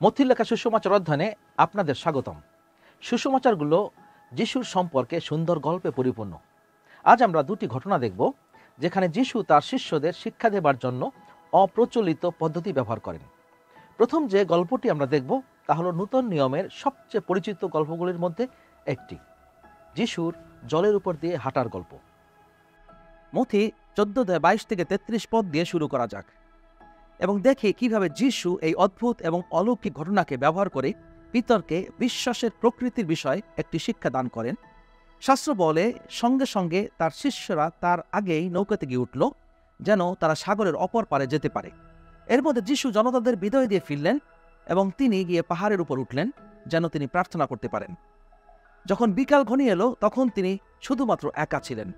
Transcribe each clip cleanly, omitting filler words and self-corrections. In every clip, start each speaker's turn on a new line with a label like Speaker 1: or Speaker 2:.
Speaker 1: মথির লেখা সুসমাচার অধ্যয়নে আপনাদের স্বাগতম। সুসমাচারগুলো যিশুর সম্পর্কে সুন্দর গল্পে পরিপূর্ণ। আজ আমরা দুটি ঘটনা দেখব যেখানে যিশু তার শিষ্যদের শিক্ষা দেবার জন্য অপ্রচলিত পদ্ধতি ব্যবহার করেন। প্রথম যে গল্পটি আমরা দেখব তা হলো নূতন নিয়মের সবচেয়ে পরিচিত গল্পগুলির মধ্যে একটি, যিশুর জলের উপর দিয়ে হাঁটার গল্প।
Speaker 2: মথি 14:22-33 পদ দিয়ে শুরু করা যাক এবং দেখি কিভাবে যিশু এই অদ্ভুত এবং অলৌকিক ঘটনাকে ব্যবহার করে পিতরকে বিশ্বাসের প্রকৃতির বিষয়ে একটি শিক্ষা দান করেন। শাস্ত্র বলে সঙ্গে সঙ্গে তার শিষ্যরা তার আগেই নৌকাতে গিয়ে উঠল, যেন তারা সাগরের অপর পারে যেতে পারে। এর মধ্যে যিশু জনতাদের বিদায় দিয়ে ফিরলেন এবং তিনি গিয়ে পাহাড়ের উপর উঠলেন যেন তিনি প্রার্থনা করতে পারেন। যখন বিকাল ঘনিয়ে এলো তখন তিনি শুধুমাত্র একা ছিলেন।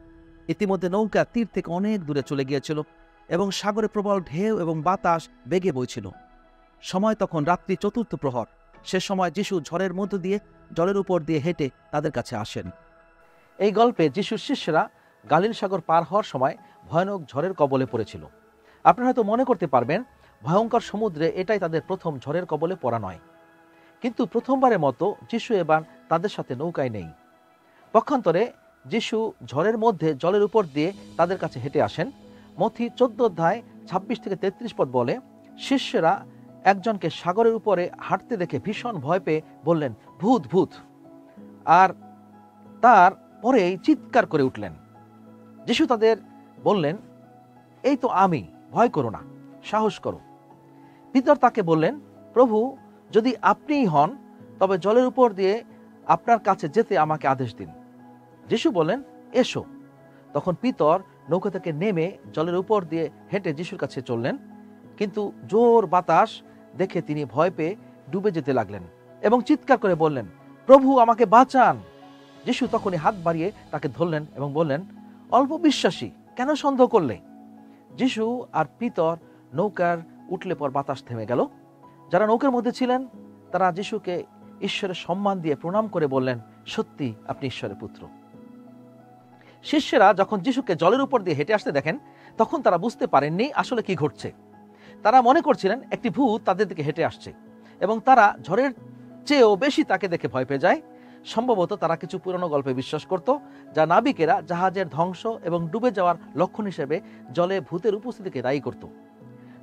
Speaker 2: ইতিমধ্যে নৌকা তীর থেকে অনেক দূরে চলে গিয়েছিল এবং সাগরে প্রবল ঢেউ এবং বাতাস বেগে বইছিল। সময় তখন রাত্রি 4th প্রহর। সে সময় যিশু ঝড়ের মধ্য দিয়ে জলের উপর দিয়ে হেঁটে তাদের কাছে আসেন।
Speaker 1: এই গল্পে যিশুর শিষ্যরা গালিল সাগর পার হওয়ার সময় ভয়ানক ঝড়ের কবলে পড়েছিল। আপনারা হয়তো মনে করতে পারবেন ভয়ঙ্কর সমুদ্রে এটাই তাদের প্রথম ঝড়ের কবলে পড়া নয়, কিন্তু প্রথমবারের মতো যিশু এবার তাদের সাথে নৌকায় নেই। পক্ষান্তরে যিশু ঝড়ের মধ্যে জলের উপর দিয়ে তাদের কাছে হেঁটে আসেন। মথি 14:26-33 পদ বলে, শিষ্যরা একজনকে সাগরের উপরে হাঁটতে দেখে ভীষণ ভয় পেয়ে বললেন, ভূত ভূত, আর তার পরেই চিৎকার করে উঠলেন। যিশু তাদের বললেন, এই তো আমি, ভয় করো না, সাহস করো। পিতর তাকে বললেন, প্রভু, যদি আপনিই হন তবে জলের উপর দিয়ে আপনার কাছে যেতে আমাকে আদেশ দিন। যিশু বললেন, এসো। তখন পিতর নৌকা থেকে নেমে জলের উপর দিয়ে হেঁটে যিশুর কাছে চললেন, কিন্তু জোর বাতাস দেখে তিনি ভয় পেয়ে ডুবে যেতে লাগলেন এবং চিৎকার করে বললেন, প্রভু, আমাকে বাঁচান। যিশু তখনই হাত বাড়িয়ে তাকে ধরলেন এবং বললেন, অল্প বিশ্বাসী, কেন সন্দেহ করলে? যিশু আর পিতর নৌকার উঠলে পর বাতাস থেমে গেল। যারা নৌকার মধ্যে ছিলেন তারা যিশুকে ঈশ্বরের সম্মান দিয়ে প্রণাম করে বললেন, সত্যি আপনি ঈশ্বরের পুত্র। শিষ্যরা যখন যিশুকে জলের উপর দিয়ে হেঁটে আসতে দেখেন তখন তারা বুঝতে পারেননি আসলে কি ঘটছে। তারা মনে করছিলেন একটি ভূত তাদের দিকে হেঁটে আসছে এবং তারা ঝড়ের চেয়েও বেশি তাকে দেখে ভয় পেয়ে যায়। সম্ভবত তারা কিছু পুরনো গল্পে বিশ্বাস করত, যা নাবিকেরা জাহাজের ধ্বংস এবং ডুবে যাওয়ার লক্ষণ হিসেবে জলে ভূতের উপস্থিতিকে দায়ী করত।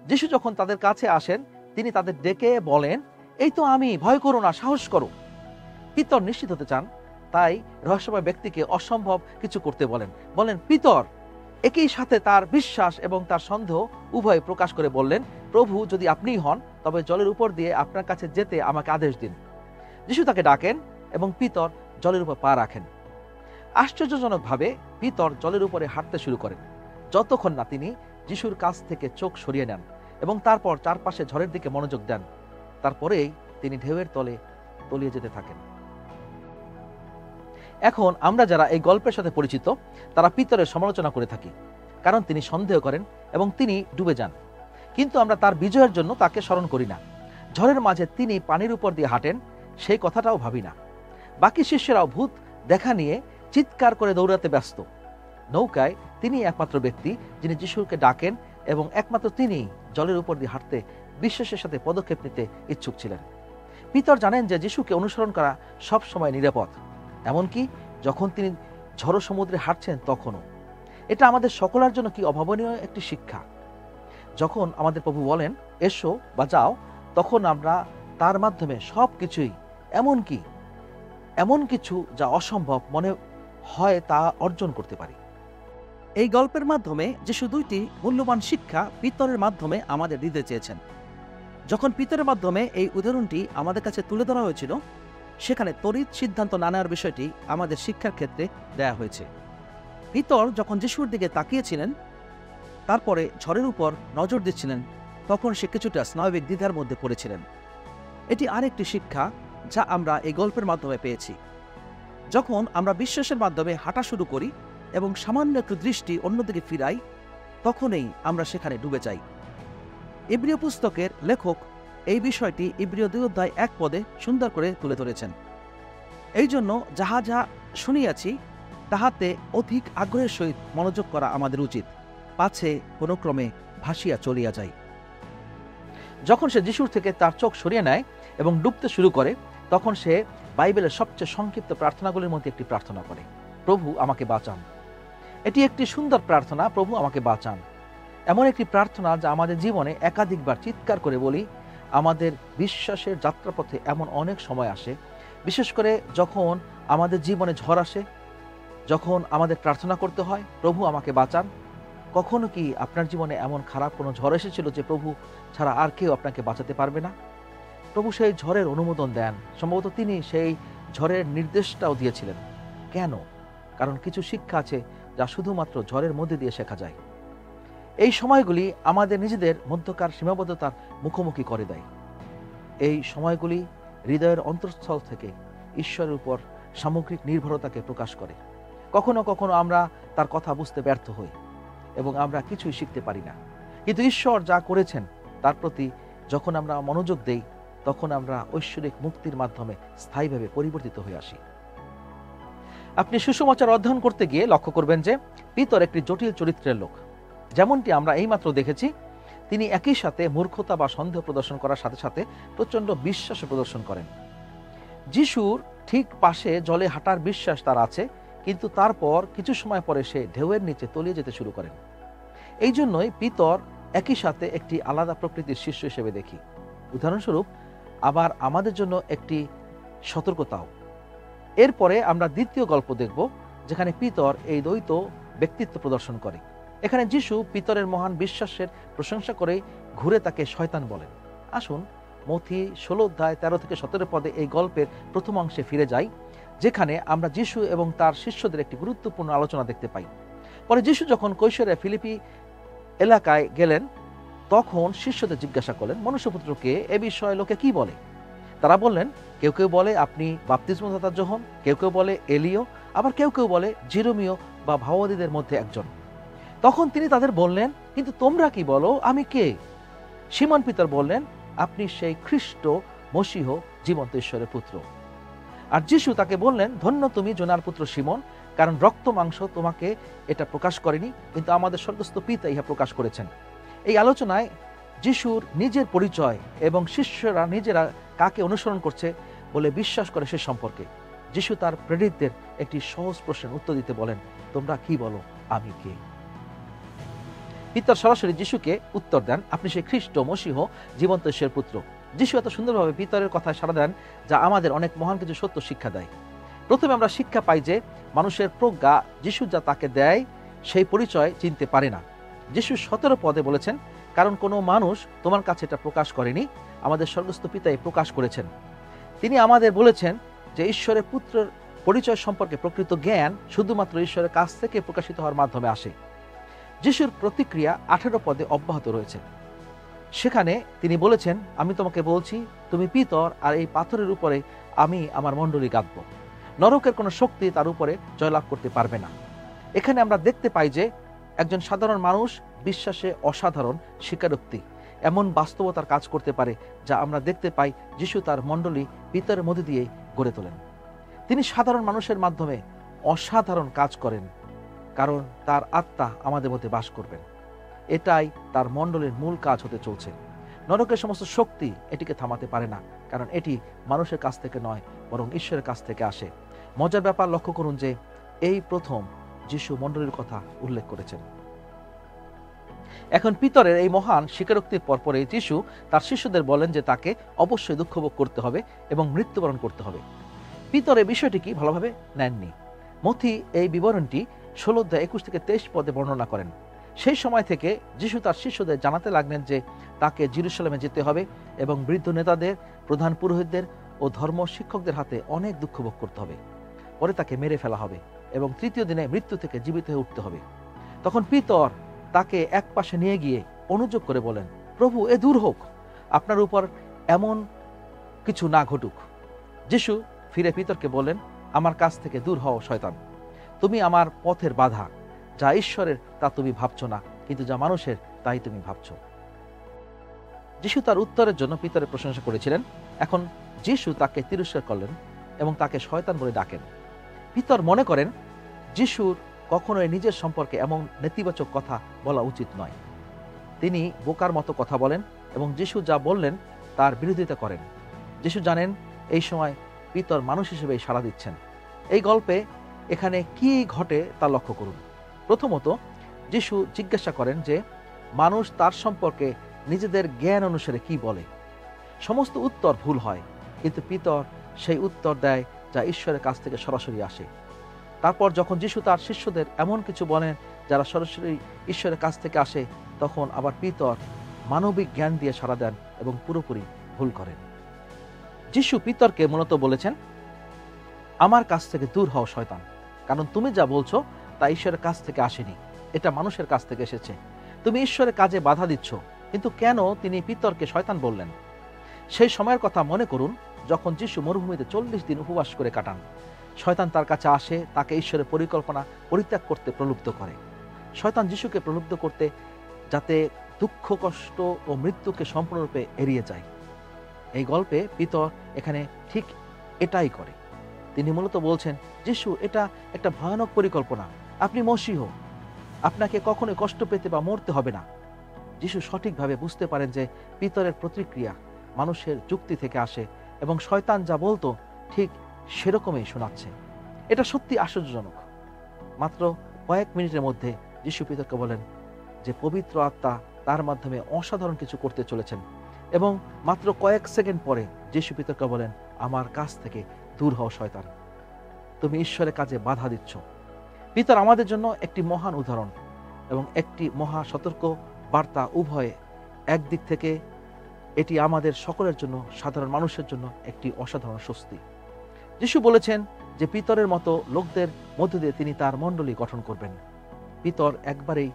Speaker 1: যিশু যখন তাদের কাছে আসেন তিনি তাদের ডেকে বলেন, এই তো আমি, ভয় করো না, সাহস করো। পিতর নিশ্চিত হতে চান, তাই রহস্যময় ব্যক্তিকে অসম্ভব কিছু করতে বলেন পিতর। একই সাথে তার বিশ্বাস এবং তার সন্দেহ উভয় প্রকাশ করে বললেন, প্রভু, যদি আপনিই হন তবে জলের উপর দিয়ে আপনার কাছে যেতে আমাকে আদেশ দিন। যিশু তাকে ডাকেন এবং পিতর জলের উপর পা রাখেন। আশ্চর্যজনকভাবে পিতর জলের উপরে হাঁটতে শুরু করেন যতক্ষণ না তিনি যিশুর কাছ থেকে চোখ সরিয়ে নেন এবং তারপর চারপাশে ঝড়ের দিকে মনোযোগ দেন। তারপরেই তিনি ঢেউয়ের তলে তলিয়ে যেতে থাকেন। এখন আমরা যারা এই গল্পের সাথে পরিচিত তারা পিতরের সমালোচনা করে থাকি, কারণ তিনি সন্দেহ করেন এবং তিনি ডুবে যান। কিন্তু আমরা তার বিজয়ের জন্য তাকে স্মরণ করি না। ঝড়ের মাঝে তিনি পানির উপর দিয়ে হাঁটেন, সেই কথাটাও ভাবি না। বাকি শিষ্যরাও ভূত দেখা নিয়ে চিৎকার করে দৌড়াতে ব্যস্ত। নৌকায় তিনি একমাত্র ব্যক্তি যিনি যিশুকে ডাকেন এবং একমাত্র তিনি জলের উপর দিয়ে হাঁটতে বিশ্বাসের সাথে পদক্ষেপ নিতে ইচ্ছুক ছিলেন। পিতর জানেন যে যিশুকে অনুসরণ করা সব সময় নিরাপদ, এমনকি যখন তিনি ঝড়ো সমুদ্রে হাঁটছেন তখনও। এটা আমাদের সকলের জন্য কি অভাবনীয় একটি শিক্ষা। যখন আমাদের প্রভু বলেন এসো বা যাও, তখন আমরা তার মাধ্যমে সব কিছুই, এমন কিছু যা অসম্ভব মনে হয় তা অর্জন করতে পারি।
Speaker 2: এই গল্পের মাধ্যমে যিশু দুইটি মূল্যবান শিক্ষা পিতরের মাধ্যমে আমাদের দিতে চেয়েছেন। যখন পিতরের মাধ্যমে এই উদাহরণটি আমাদের কাছে তুলে ধরা হয়েছিল, সেখানে তড়িৎ সিদ্ধান্ত না নেওয়ার বিষয়টি আমাদের শিক্ষার ক্ষেত্রে দেয়া হয়েছে। পিতর যখন যিশুর দিকে তাকিয়েছিলেন, তারপরে ঝড়ের উপর নজর দিচ্ছিলেন, তখন সে কিছুটা স্নায়বিক দ্বিধার মধ্যে পড়েছিলেন। এটি আরেকটি শিক্ষা যা আমরা এই গল্পের মাধ্যমে পেয়েছি। যখন আমরা বিশ্বাসের মাধ্যমে হাঁটা শুরু করি এবং সামান্য একটু দৃষ্টি অন্যদিকে ফিরাই, তখনই আমরা সেখানে ডুবে যাই। ইব্রিয় পুস্তকের লেখক এই বিষয়টি ইব্রিয় 2:1 পদে সুন্দর করে তুলে ধরেছেন। এই জন্য যাহা যা শুনিয়াছি তাহাতে অধিক আগ্রহের সহিত মনোযোগ করা আমাদের উচিত, পাছে কোনো ক্রমে ভাসিয়া চলিয়া যায়।
Speaker 1: যখন সে যিশুর থেকে তার চোখ সরিয়ে নেয় এবং ডুবতে শুরু করে, তখন সে বাইবেলের সবচেয়ে সংক্ষিপ্ত প্রার্থনাগুলির মধ্যে একটি প্রার্থনা করে, প্রভু আমাকে বাঁচান। এটি একটি সুন্দর প্রার্থনা, প্রভু আমাকে বাঁচান। এমন একটি প্রার্থনা যা আমাদের জীবনে একাধিকবার চিৎকার করে বলি। আমাদের বিশ্বাসের যাত্রাপথে এমন অনেক সময় আসে, বিশেষ করে যখন আমাদের জীবনে ঝড় আসে, যখন আমাদের প্রার্থনা করতে হয়, প্রভু আমাকে বাঁচান। কখনো কি আপনার জীবনে এমন খারাপ কোনো ঝড় এসেছিল যে প্রভু ছাড়া আর কেউ আপনাকে বাঁচাতে পারবে না? প্রভু সেই ঝড়ের অনুমোদন দেন। সম্ভবত তিনি সেই ঝড়ের নির্দেশটাও দিয়েছিলেন। কেন? কারণ কিছু শিক্ষা আছে যা শুধুমাত্র ঝড়ের মধ্যে দিয়ে শেখা যায়। এই সময়গুলি আমাদের নিজেদের মধ্যকার সীমাবদ্ধতার মুখোমুখি করে দেয়। এই সময়গুলি হৃদয়ের অন্তঃস্থল থেকে ঈশ্বরের উপর সামগ্রিক নির্ভরতাকে প্রকাশ করে। কখনো কখনো আমরা তার কথা বুঝতে ব্যর্থ হই এবং আমরা কিছুই শিখতে পারি না, কিন্তু ঈশ্বর যা করেছেন তার প্রতি যখন আমরা মনোযোগ দেই, তখন আমরা ঐশ্বরিক মুক্তির মাধ্যমে স্থায়ীভাবে পরিবর্তিত হয়ে আসি। আপনি সুসমাচার অধ্যয়ন করতে গিয়ে লক্ষ্য করবেন যে পিতর একটি জটিল চরিত্রের লোক। যেমনটি আমরা এইমাত্র দেখেছি, তিনি একই সাথে মূর্খতা বা সন্দেহ প্রদর্শন করার সাথে সাথে প্রচণ্ড বিশ্বাস প্রদর্শন করেন। যিশুর ঠিক পাশে জলে হাঁটার বিশ্বাস তার আছে, কিন্তু তারপর কিছু সময় পরে সে ঢেউয়ের নিচে তলিয়ে যেতে শুরু করেন। এই জন্যই পিতর একই সাথে একটি আলাদা প্রকৃতির শিষ্য হিসেবে দেখি। উদাহরণস্বরূপ আবার আমাদের জন্য একটি সতর্কতাও। এরপরে আমরা দ্বিতীয় গল্প দেখব, যেখানে পিতর এই দ্বৈত ব্যক্তিত্ব প্রদর্শন করে। এখানে যিশু পিতরের মহান বিশ্বাসের প্রশংসা করে ঘুরে তাকে শয়তান বলেন। আসুন মথি 16 অধ্যায় 13 থেকে 17 পদে এই গল্পের প্রথম অংশে ফিরে যাই, যেখানে আমরা যিশু এবং তার শিষ্যদের একটি গুরুত্বপূর্ণ আলোচনা দেখতে পাই। পরে যিশু যখন কৈশোরে ফিলিপি এলাকায় গেলেন, তখন শিষ্যদের জিজ্ঞাসা করলেন, মনুষ্যপুত্রকে এ বিষয়ে লোকে কি বলে? তারা বললেন, কেউ কেউ বলে আপনি বাপ্তিস্মদাতা যোহন, কেউ কেউ বলে এলিয়, আবার কেউ কেউ বলে জিরোমীয় বা ভাওবাদীদের মধ্যে একজন। তখন তিনি তাদের বললেন, কিন্তু তোমরা কি বলো, আমি কে? সিমন পিতর বললেন, আপনি সেই খ্রিস্ট মসীহ, জীবন্ত ঈশ্বরের পুত্র। আর যিশু তাকে বললেন, ধন্য তুমি জোনার পুত্র সিমন, কারণ রক্ত মাংস তোমাকে এটা প্রকাশ করেনি, কিন্তু আমাদের স্বর্গস্থ পিতা ইহা প্রকাশ করেছেন। এই আলোচনায় যিশুর নিজের পরিচয় এবং শিষ্যরা নিজেরা কাকে অনুসরণ করছে বলে বিশ্বাস করে সে সম্পর্কে যিশু তার প্রেরিতদের একটি সহজ প্রশ্নের উত্তর দিতে বলেন, তোমরা কি বলো, আমি কে? পিতর সরাসরি যিশুকে উত্তর দেন, আপনি সেই খ্রিস্ট মসীহ, জীবন্ত ঈশ্বরের পুত্র। যিশু এত সুন্দরভাবে পিতরের কথায় সাড়া দেন, যা আমাদের অনেক মহান কিছু সত্য শিক্ষা দেয়। প্রথমে আমরা শিক্ষা পাই যে মানুষের প্রজ্ঞা যিশু যা তাকে দেয় সেই পরিচয় চিনতে পারে না। যিশু 17 পদে বলেছেন, কারণ কোনো মানুষ তোমার কাছে এটা প্রকাশ করেনি, আমাদের স্বর্গস্থ পিতাই প্রকাশ করেছেন। তিনি আমাদের বলেছেন যে ঈশ্বরের পুত্রের পরিচয় সম্পর্কে প্রকৃত জ্ঞান শুধুমাত্র ঈশ্বরের কাছ থেকে প্রকাশিত হওয়ার মাধ্যমে আসে। যিশুর প্রতিক্রিয়া 18 পদে অব্যাহত রয়েছে। সেখানে তিনি বলেছেন, আমি তোমাকে বলছি, তুমি পিতর, আর এই পাথরের উপরে আমি আমার মণ্ডলী গাঁথব। নরকের কোনো শক্তি তার উপরে জয়লাভ করতে পারবে না। এখানে আমরা দেখতে পাই যে একজন সাধারণ মানুষ বিশ্বাসে অসাধারণ স্বীকারোক্তি, এমন বাস্তবতার কাজ করতে পারে যা আমরা দেখতে পাই যিশু তার মণ্ডলী পিতরের মধ্যে দিয়ে গড়ে তোলেন। তিনি সাধারণ মানুষের মাধ্যমে অসাধারণ কাজ করেন, কারণ তার আত্মা আমাদের মধ্যে বাস করবেন। এটাই তার মণ্ডলীর মূল কাজ হতে চলছে। নরকের সমস্ত শক্তি এটিকে থামাতে পারে না, কারণ এটি মানুষের কাছ থেকে নয়, বরং ঈশ্বরের কাছ থেকে আসে। মজার ব্যাপার লক্ষ্য করুন যে এই প্রথম যিশু মণ্ডলীর কথা উল্লেখ করেছেন। এখন পিতরের এই মহান স্বীকারোক্তির পরপরে যিশু তার শিষ্যদের বলেন যে তাকে অবশ্যই দুঃখভোগ করতে হবে এবং মৃত্যুবরণ করতে হবে। পিতর এই বিষয়টি কি ভালোভাবে নেননি। মথি এই বিবরণটি 16 অধ্যায় 21 থেকে 23 পদে বর্ণনা করেন। সেই সময় থেকে যিশু তার শিষ্যদের জানাতে লাগলেন যে তাকে জেরুজালেমে যেতে হবে এবং বৃদ্ধ নেতাদের, প্রধান পুরোহিতদের ও ধর্ম শিক্ষকদের হাতে অনেক দুঃখ ভোগ করতে হবে। পরে তাকে মেরে ফেলা হবে এবং তৃতীয় দিনে মৃত্যু থেকে জীবিত হয়ে উঠতে হবে। তখন পিতর তাকে এক পাশে নিয়ে গিয়ে অনুযোগ করে বলেন, প্রভু, এ দূর হোক, আপনার উপর এমন কিছু না ঘটুক। যিশু ফিরে পিতরকে বলেন, আমার কাছ থেকে দূর হও শয়তান, তুমি আমার পথের বাধা। যা ঈশ্বরের তা তুমি ভাবছো না, কিন্তু যা মানুষের তাই তুমি ভাবছো। যিশু তার উত্তরের জন্য পিতরের প্রশংসা করেছিলেন। এখন যিশু তাকে তিরস্কার করলেন এবং তাকে শয়তান বলে ডাকেন। পিতর মনে করেন যিশুর কখনোই নিজের সম্পর্কে এমন নেতিবাচক কথা বলা উচিত নয়। তিনি বোকার মতো কথা বলেন এবং যিশু যা বললেন তার বিরোধিতা করেন। যিশু জানেন এই সময় পিতর মানুষ হিসেবেই সাড়া দিচ্ছেন। এই গল্পে এখানে কি ঘটে তা লক্ষ্য করুন। প্রথমত, যিশু জিজ্ঞাসা করেন যে মানুষ তার সম্পর্কে নিজেদের জ্ঞান অনুসারে কি বলে। সমস্ত উত্তর ভুল হয়, কিন্তু পিতর সেই উত্তর দেয় যা ঈশ্বরের কাছ থেকে সরাসরি আসে। তারপর যখন যিশু তার শিষ্যদের এমন কিছু বলেন যারা সরাসরি ঈশ্বরের কাছ থেকে আসে, তখন আবার পিতর মানবিক জ্ঞান দিয়ে সাড়া দেন এবং পুরোপুরি ভুল করেন। যিশু পিতরকে মূলত বলেছেন, আমার কাছ থেকে দূর হও শয়তান, কারণ তুমি যা বলছো তা ঈশ্বরের কাছ থেকে আসেনি, এটা মানুষের কাছ থেকে এসেছে। তুমি ঈশ্বরের কাজে বাধা দিচ্ছ। কিন্তু কেন তিনি পিতরকে শয়তান বললেন? সেই সময়ের কথা মনে করুন যখন যিশু মরুভূমিতে 40 দিন উপবাস করে কাটান। শয়তান তার কাছে আসে, তাকে ঈশ্বরের পরিকল্পনা পরিত্যাগ করতে প্রলুব্ধ করে। শয়তান যিশুকে প্রলুব্ধ করতে যাতে দুঃখ, কষ্ট ও মৃত্যুকে সম্পূর্ণরূপে এড়িয়ে যায়। এই গল্পে পিতর এখানে ঠিক এটাই করে। তিনি মূলত বলছেন, যিশু, এটা একটা ভয়ানক পরিকল্পনা, আপনি মসীহ, আপনাকে কখনোই কষ্ট পেতে বা মরতে হবে না। যিশু সঠিকভাবে বুঝতে পারেন যে পিতরের প্রতিক্রিয়া মানুষের যুক্তি থেকে আসে এবং শয়তান যা বলতো ঠিক সেরকমই শোনাচ্ছে। এটা সত্যি আশ্চর্যজনক। মাত্র কয়েক মিনিটের মধ্যে যিশু পিতরকে বলেন যে পবিত্র আত্মা তার মাধ্যমে অসাধারণ কিছু করতে চলেছেন, এবং মাত্র কয়েক সেকেন্ড পরে যিশু পিতরকে বলেন, আমার কাছ থেকে দূর হও শয়তান, তুমি ঈশ্বরের কাজে বাধা দিচ্ছ। পিতর আমাদের জন্য একটি মহান উদাহরণ এবং একটি মহা সতর্ক বার্তা উভয়ে। একদিক থেকে এটি আমাদের সকলের জন্য, সাধারণ মানুষের জন্য একটি অসাধারণ স্বস্তি। যিশু বলেছেন যে পিতরের মতো লোকদের মধ্য দিয়ে তিনি তার মণ্ডলী গঠন করবেন। পিতর একবারেই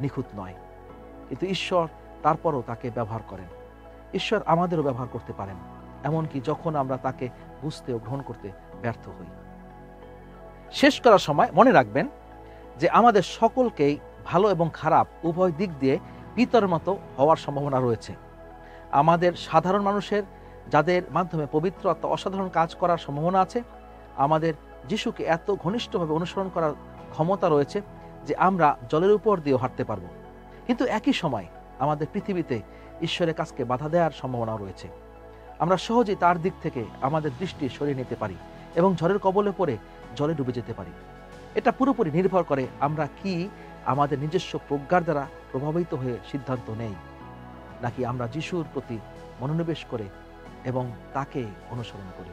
Speaker 1: নিখুঁত নয়, কিন্তু ঈশ্বর তারপরও তাকে ব্যবহার করেন। ঈশ্বর আমাদেরও ব্যবহার করতে পারেন, এমনকি যখন আমরা তাকে বুঝতে ও গ্রহণ করতে ব্যর্থ হই। শেষ করার সময় মনে রাখবেন যে আমাদের সকলকেই ভালো এবং খারাপ উভয় দিক দিয়ে পিতরের মতো হওয়ার সম্ভাবনা রয়েছে। আমাদের সাধারণ মানুষের, যাদের মাধ্যমে পবিত্র আত্মা অসাধারণ কাজ করার সম্ভাবনা আছে, আমাদের যিশুকে এত ঘনিষ্ঠভাবে অনুসরণ করার ক্ষমতা রয়েছে যে আমরা জলের উপর দিয়েও হাঁটতে পারবো। কিন্তু একই সময় আমাদের পৃথিবীতে ঈশ্বরের কাজকে বাধা দেওয়ার সম্ভাবনা রয়েছে। আমরা সহজেই তার দিক থেকে আমাদের দৃষ্টি সরিয়ে নিতে পারি এবং ঝড়ের কবলে পড়ে জলে ডুবে যেতে পারি। এটা পুরোপুরি নির্ভর করে আমরা কি আমাদের নিজস্ব প্রজ্ঞার দ্বারা প্রভাবিত হয়ে সিদ্ধান্ত নেই, নাকি আমরা যিশুর প্রতি মনোনিবেশ করে এবং তাকে অনুসরণ করি।